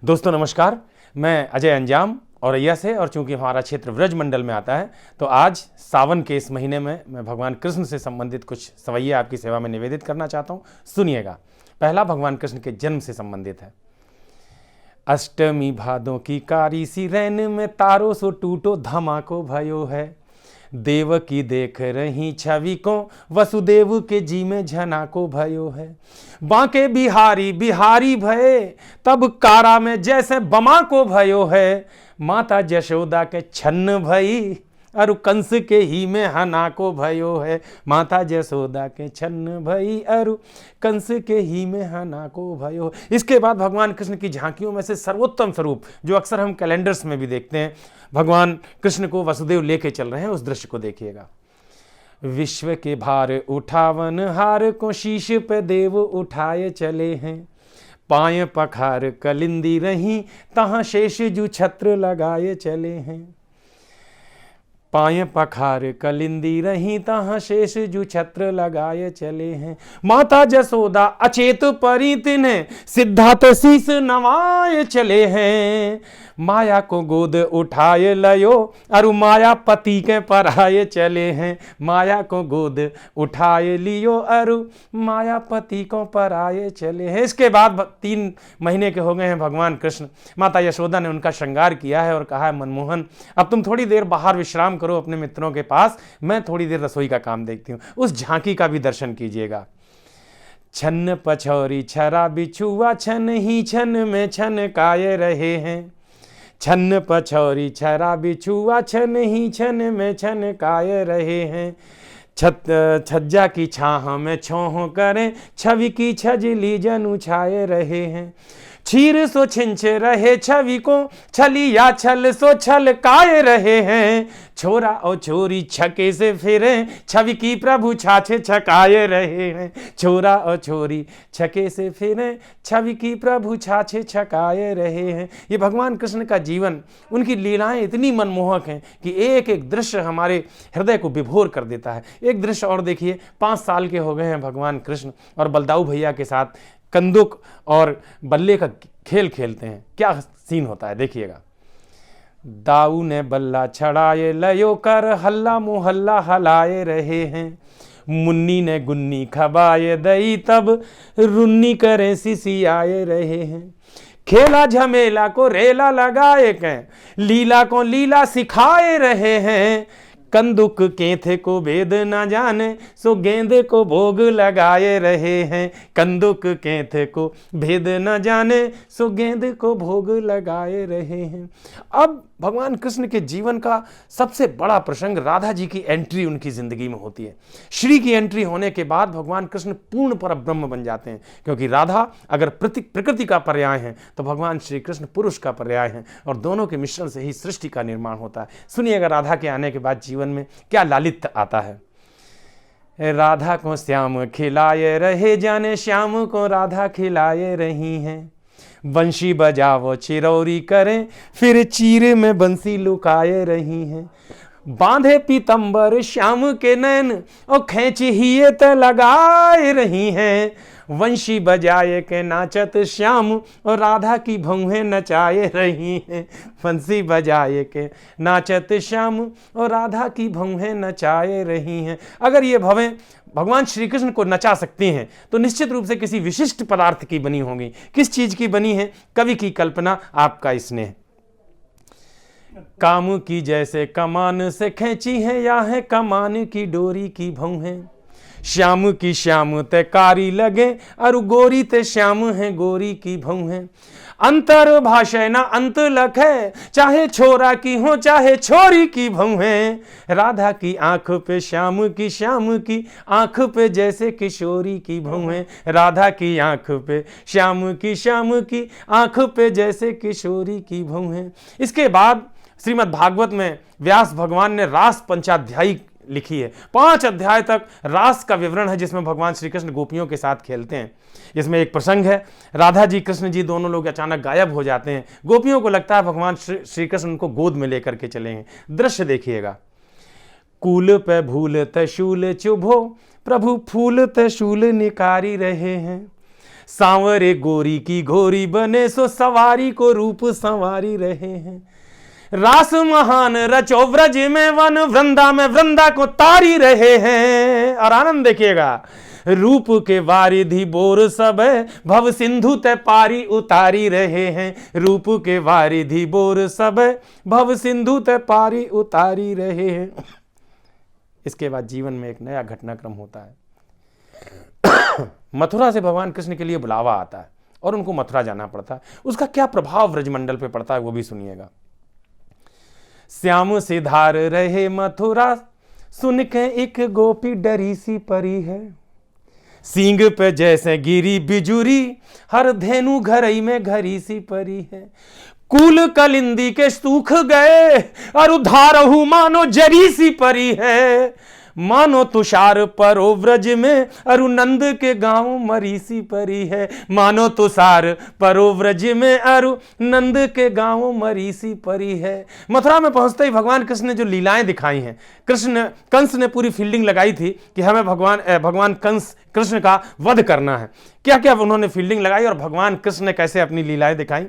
दोस्तों नमस्कार, मैं अजय अंजाम औरैया से, और चूंकि हमारा क्षेत्र व्रज मंडल में आता है तो आज सावन के इस महीने में मैं भगवान कृष्ण से संबंधित कुछ सवैया आपकी सेवा में निवेदित करना चाहता हूँ। सुनिएगा। पहला भगवान कृष्ण के जन्म से संबंधित है। अष्टमी भादों की कारी सी रैन में तारों सो टूटो धमाको भयो है। देव की देख रही छवि को वसुदेव के जी में झनाको भयो है। बांके बिहारी बिहारी भये तब कारा में जैसे बमा को भयो है। माता जशोदा के छन्न भई अरु कंस के ही में हना को भयो है। माता जसोदा के छन्न भई अरु कंस के ही में हना को भयो। इसके बाद भगवान कृष्ण की झांकियों में से सर्वोत्तम स्वरूप, जो अक्सर हम कैलेंडर्स में भी देखते हैं, भगवान कृष्ण को वसुदेव लेके चल रहे हैं, उस दृश्य को देखिएगा। विश्व के भार उठावन हार को शीश पे देव उठाए चले हैं। पाए पखार कलिंदी रही तहां शेष जू छत्र लगाए चले हैं। पाए पखार कलिंदी रही तहां शेष जू छत्र लगाए चले हैं। माता जसोदा अचेत परी तिन्हें सिद्धार्थ शीस नवाए चले हैं। माया को गोद उठाए लयो अरु माया पति के पराए चले हैं। माया को गोद उठाए लियो अरु माया पति को पराए चले हैं। इसके बाद 3 महीने के हो गए हैं भगवान कृष्ण। माता यशोदा ने उनका श्रृंगार किया है और कहा है, मनमोहन अब तुम थोड़ी देर बाहर विश्राम करो अपने मित्रों के पास, मैं थोड़ी देर रसोई का काम देखती हूं। उस झांकी का भी दर्शन कीजिएगा। छन्न पछौरी छरा बिछुआ छन ही छन में छन काये रहे हैं। छन्न पछौरी छरा बिछुआ छन ही छन में छन काये रहे हैं। छज्जा की छाह में छोह करें छवि की छजली जनु छाए रहे हैं। छीर सो छिंच रहे छवि को छली या छल सो छल काए रहे हैं। छोरा और छोरी छके से फिरे छवि की प्रभु छाछे छकाए रहे हैं। छोरा और छोरी छके से फिरे छवि की प्रभु छाछे छकाए रहे हैं। ये भगवान कृष्ण का जीवन, उनकी लीलाएं इतनी मनमोहक हैं कि एक एक दृश्य हमारे हृदय को विभोर कर देता है। एक दृश्य और देखिए, 5 साल के हो गए हैं भगवान कृष्ण और बलदाऊ भैया के साथ कंदुक और बल्ले का खेल खेलते हैं। क्या सीन होता है देखिएगा। दाऊ ने बल्ला छड़ाए लयो कर हल्ला मोहल्ला हलाए रहे हैं। मुन्नी ने गुन्नी खबाए दई तब रुन्नी करे सिसियाए रहे हैं। खेला झमेला को रेला लगाए के लीला को लीला सिखाए रहे हैं। कंदुक केंथे को भेद न जाने सो गेंदे को भोग लगाए रहे हैं। कंदुक केंथे को भेद न जाने सो गेंदे को भोग लगाए रहे हैं। अब भगवान कृष्ण के जीवन का सबसे बड़ा प्रसंग राधा जी की एंट्री उनकी जिंदगी में होती है। श्री की एंट्री होने के बाद भगवान कृष्ण पूर्ण परब्रह्म बन जाते हैं, क्योंकि राधा अगर प्रकृति का पर्याय है तो भगवान श्री कृष्ण पुरुष का पर्याय हैं, और दोनों के मिश्रण से ही सृष्टि का निर्माण होता है। सुनिएगा राधा के आने के बाद जीवन में क्या लालित्य आता है। राधा को श्याम खिलाए रहे जाने श्याम को राधा खिलाए रही हैं। बंशी बजावो चिरौरी करें फिर चीरे में बंसी लुकाए रही हैं। बांधे पीतंबर श्याम के नैन और खैच हिये त लगाए रही हैं। वंशी बजाए के नाचत श्याम और राधा की भौहें नचाए रही हैं। बंसी बजाए के नाचत श्याम और राधा की भौहें नचाए रही हैं। अगर ये भवें भगवान श्री कृष्ण को नचा सकती हैं तो निश्चित रूप से किसी विशिष्ट पदार्थ की बनी होंगी। किस चीज की बनी है? कवि की कल्पना, आपका स्नेह। काम की जैसे कमान से खींची है या है कमान की डोरी की भौहें। श्याम की श्याम ते कारी लगे अरु गोरी ते श्याम है गोरी की भौहें। अंतर भाषा ना अंत लखे चाहे छोरा की हो चाहे छोरी की भौहें। राधा की आंख पे श्याम की आंख पे जैसे किशोरी की भौहें। राधा की आंख पे श्याम की आंख पे जैसे किशोरी की भौहें। इसके बाद श्रीमद् भागवत में व्यास भगवान ने रास पंचाध्यायी लिखी है। 5 अध्याय तक रास का विवरण है, जिसमें भगवान श्री कृष्ण गोपियों के साथ खेलते हैं। इसमें एक प्रसंग है, राधा जी कृष्ण जी दोनों लोग अचानक गायब हो जाते हैं। गोपियों को लगता है भगवान श्री कृष्ण उनको गोद में लेकर के चले हैं। दृश्य देखिएगा। कूल पे भूल तशूल चुभो प्रभु फूल तशूल निकारी रहे हैं। सांवरे गोरी की घोरी बने सो सवारी को रूप संवारी रहे हैं। रास महान रचो व्रज में वन वृंदा में वृंदा को तारी रहे हैं। और आनंद देखिएगा, रूप के वारिधि बोर सब भव सिंधु ते पारी उतारी रहे हैं। रूप के वारिधि बोर सब भव सिंधु ते पारी उतारी रहे हैं। इसके बाद जीवन में एक नया घटनाक्रम होता है। मथुरा से भगवान कृष्ण के लिए बुलावा आता है और उनको मथुरा जाना पड़ता है। उसका क्या प्रभाव ब्रजमंडल पे पड़ता है वो भी सुनिएगा। श्याम से धार रहे मथुरा, सुन के एक गोपी डरी सी परी है। सींग पे जैसे गिरी बिजुरी, हर धेनु घरई में घरी सी परी है। कुल कलिंदी के सूख गए और उधारहु मानो जरी सी परी है। मानो तुषार परो व्रज में अरु नंद के गांव मरी सी परी है। मानो तुषार परो व्रज में अरु नंद के गांव मरी सी परी है। मथुरा में पहुंचते ही भगवान कृष्ण ने जो लीलाएं दिखाई हैं, कंस ने पूरी फील्डिंग लगाई थी कि हमें भगवान कृष्ण का वध करना है। क्या क्या उन्होंने फील्डिंग लगाई और भगवान कृष्ण ने कैसे अपनी लीलाएं दिखाई।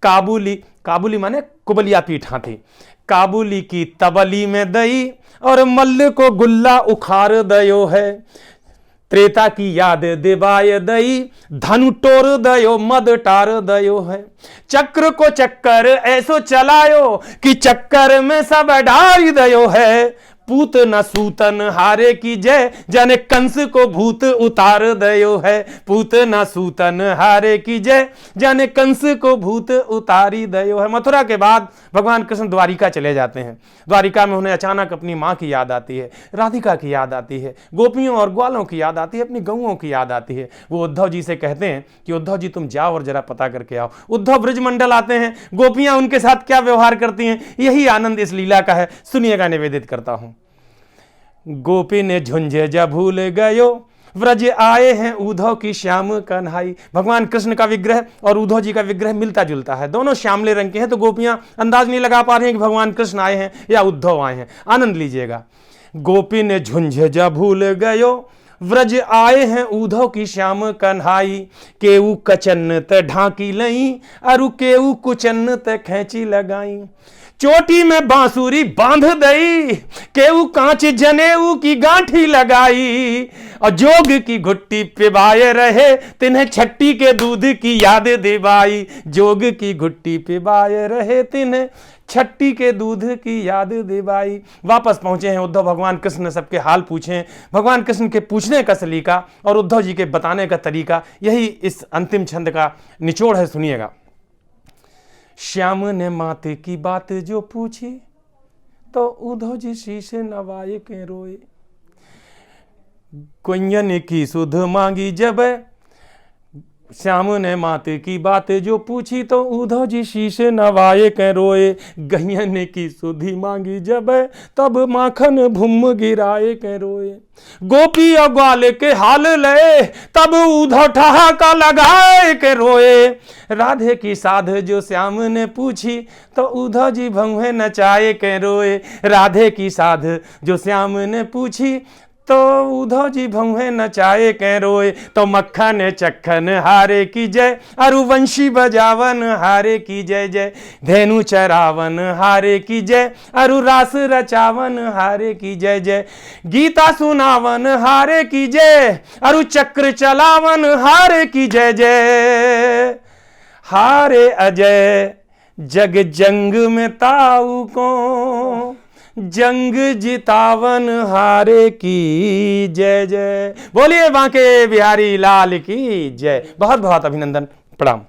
काबुली माने कुबलिया पीठ हाथी। काबुली की तबली में दई और मल्ल को गुल्ला उखार दयो है। त्रेता की याद दिवाय दई, धनु टोर दयो मद टार दयो है। चक्र को चक्कर ऐसो चलायो कि चक्कर में सब डार दयो है। पूत न सूतन हारे की जय, जाने कंस को भूत उतार दयो है। पूत न सूतन हारे की जय, जाने कंस को भूत उतारी दयो है। मथुरा के बाद भगवान कृष्ण द्वारिका चले जाते हैं। द्वारिका में उन्हें अचानक अपनी माँ की याद आती है, राधिका की याद आती है, गोपियों और ग्वालों की याद आती है, अपनी गौओं की याद आती है। वो उद्धव जी से कहते हैं कि उद्धव जी तुम जाओ और जरा पता करके आओ। उद्धव ब्रजमंडल आते हैं, गोपियां उनके साथ क्या व्यवहार करती हैं, यही आनंद इस लीला का है। सुनिएगा, निवेदित करता हूं। गोपी ने झुंझे जा भूल गयो, व्रज आए हैं उद्धव की श्याम कन्हाई। भगवान कृष्ण का विग्रह और उद्धव जी का विग्रह मिलता जुलता है, दोनों श्यामले रंग के हैं, तो गोपियां अंदाज नहीं लगा पा रही हैं कि भगवान कृष्ण आए हैं या उद्धव आए हैं। आनंद लीजिएगा। गोपी ने झुंझे जा भूल गयो, व्रज आए हैं उद्धव की श्याम कन्हाई। केऊ कचन त ढांकी लई, अरु केऊ कुचन त खैची लगाई। चोटी में बांसुरी बांध दई, केऊ कांच जनेऊ की गांठी लगाई। और जोग की घुट्टी पिबाए रहे, तिन्हें छट्टी के दूध की याद दिवाई। जोग की घुट्टी पिबाए रहे, तिन्हें छट्टी के दूध की याद दिवाई। वापस पहुंचे हैं उद्धव, भगवान कृष्ण ने सबके हाल पूछे। भगवान कृष्ण के पूछने का सलीका और उद्धव जी के बताने का तरीका, यही इस अंतिम छंद का निचोड़ है। सुनिएगा। श्याम ने माते की बात जो पूछी, तो उद्धव जी शीश नवाए के रोए। कुंजन की सुध मांगी जब, श्याम ने माते की बात जो पूछी, तो उद्धव जी शीश नवाए के रोए। गैयन की सुधी मांगी जब, तब माखन भुम गिराए के रोए। गोपी और ग्वाल के हाल ले, तब उद्धव ठहाका लगाए के रोए। राधे की साध जो श्याम ने पूछी, तो उद्धव जी भौहें नचाए के रोए। राधे की साध जो श्याम ने पूछी, तो उद्धव जी भौहें नचाए के रोए। तो मक्खन चक्खन हारे की जय, अरु वंशी बजावन हारे की जय जय। धेनु चरावन हारे की जय, अरु रास रचावन हारे की जय जय। गीता सुनावन हारे की जय, अरु चक्र चलावन हारे की जय जय। हारे अजय जग जंग में ताऊ को, जंग जितावन हारे की जय जय। बोलिए बांके बिहारी लाल की जय। बहुत बहुत अभिनंदन, प्रणाम।